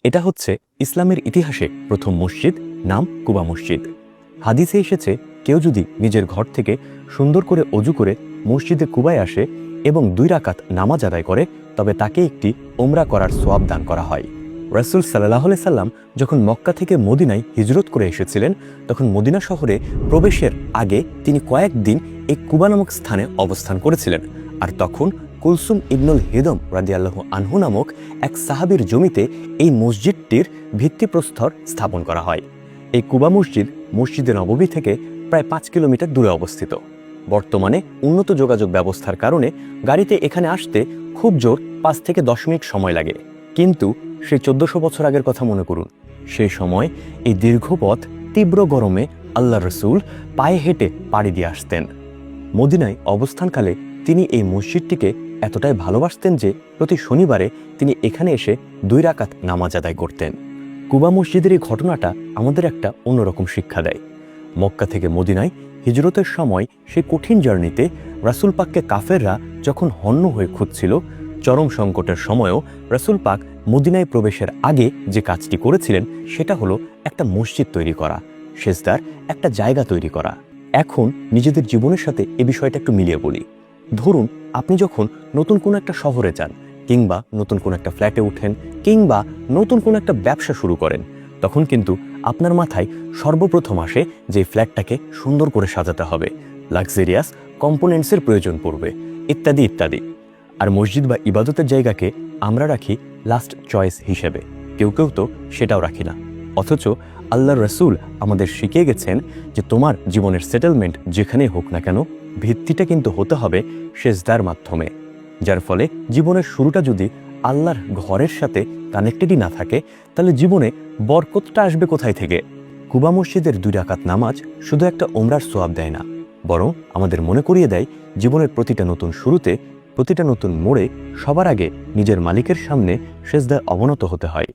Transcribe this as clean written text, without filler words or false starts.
এটা হচ্ছে ইসলামের ইতিহাসে প্রথম মসজিদ, নাম কুবা মসজিদ। হাদিসে এসেছে, কেউ যদি নিজের ঘর থেকে সুন্দর করে অজু করে মসজিদে কুবায় আসে এবং 2 রাকাত নামাজ আদায় করে, তবে তাকে একটি ওমরা করার সোয়াব দান করা হয়। রাসূল সাল্লাল্লাহু আলাইহি সাল্লাম যখন মক্কা থেকে মদিনায় হিজরত করে এসেছিলেন, তখন মদিনা শহরে প্রবেশের আগে তিনি কয়েকদিন এই কুবা নামক স্থানে অবস্থান করেছিলেন। আর তখন কুলসুম ইবনুল হিদম রাদিয়াল্লাহু আনহু নামক এক সাহাবীর জমিতে এই মসজিদটির ভিত্তিপ্রস্তর স্থাপন করা হয়। এই কুবা মসজিদ মসজিদে নববী থেকে প্রায় 5 কিলোমিটার দূরে অবস্থিত। বর্তমানে উন্নত যোগাযোগ ব্যবস্থার কারণে গাড়িতে এখানে আসতে খুব জোর 5 থেকে 10 মিনিট সময় লাগে। কিন্তু সেই 1400 বছর আগের কথা মনে করুন। সেই সময় এই দীর্ঘ পথ তীব্র গরমে আল্লাহ রসুল পায়ে হেঁটে পাড়ি দিয়ে আসতেন। মদিনায় অবস্থানকালে তিনি এই মসজিদটিকে এতটাই ভালোবাসতেন যে প্রতি শনিবারে তিনি এখানে এসে 2 রাকাত নামাজ আদায় করতেন। কুবা মসজিদের এই ঘটনাটা আমাদের একটা অন্যরকম শিক্ষা দেয়। মক্কা থেকে মদিনায় হিজরতের সময় সেই কঠিন জার্নিতে রাসূল পাককে কাফেররা যখন হন্য হয়ে খুঁজছিল, চরম সংকটের সময়ও রাসূল পাক মদিনায় প্রবেশের আগে যে কাজটি করেছিলেন সেটা হলো একটা মসজিদ তৈরি করা, সেজদার একটা জায়গা তৈরি করা। এখন নিজেদের জীবনের সাথে এ বিষয়টা একটু মিলিয়ে বলি। ধরুন আপনি যখন নতুন কোনো একটা শহরে যান, কিংবা নতুন কোনো একটা ফ্ল্যাটে উঠেন, কিংবা নতুন কোনো একটা ব্যবসা শুরু করেন, তখন কিন্তু আপনার মাথায় সর্বপ্রথম আসে যে ফ্ল্যাটটাকে সুন্দর করে সাজাতে হবে, লাক্সারিয়াস কম্পোনেন্টসের প্রয়োজন পড়বে, ইত্যাদি ইত্যাদি। আর মসজিদ বা ইবাদতের জায়গাকে আমরা রাখি লাস্ট চয়েস হিসেবে, কেউ কেউ তো সেটাও রাখি না। অথচ আল্লাহর রসুল আমাদের শিখিয়ে গেছেন যে তোমার জীবনের সেটেলমেন্ট যেখানেই হোক না কেন, ভিত্তিটা কিন্তু হতে হবে সেজদার মাধ্যমে। যার ফলে জীবনের শুরুটা যদি আল্লাহর ঘরের সাথে কানেক্টেডই না থাকে, তাহলে জীবনে বরকতটা আসবে কোথায় থেকে? কুবা মসজিদের 2 রাকাত নামাজ শুধু একটা ওমরার সোয়াব দেয় না, বরং আমাদের মনে করিয়ে দেয় জীবনের প্রতিটা নতুন শুরুতে, প্রতিটা নতুন মোড়ে সবার আগে নিজের মালিকের সামনে সেজদায় অবনত হতে হয়।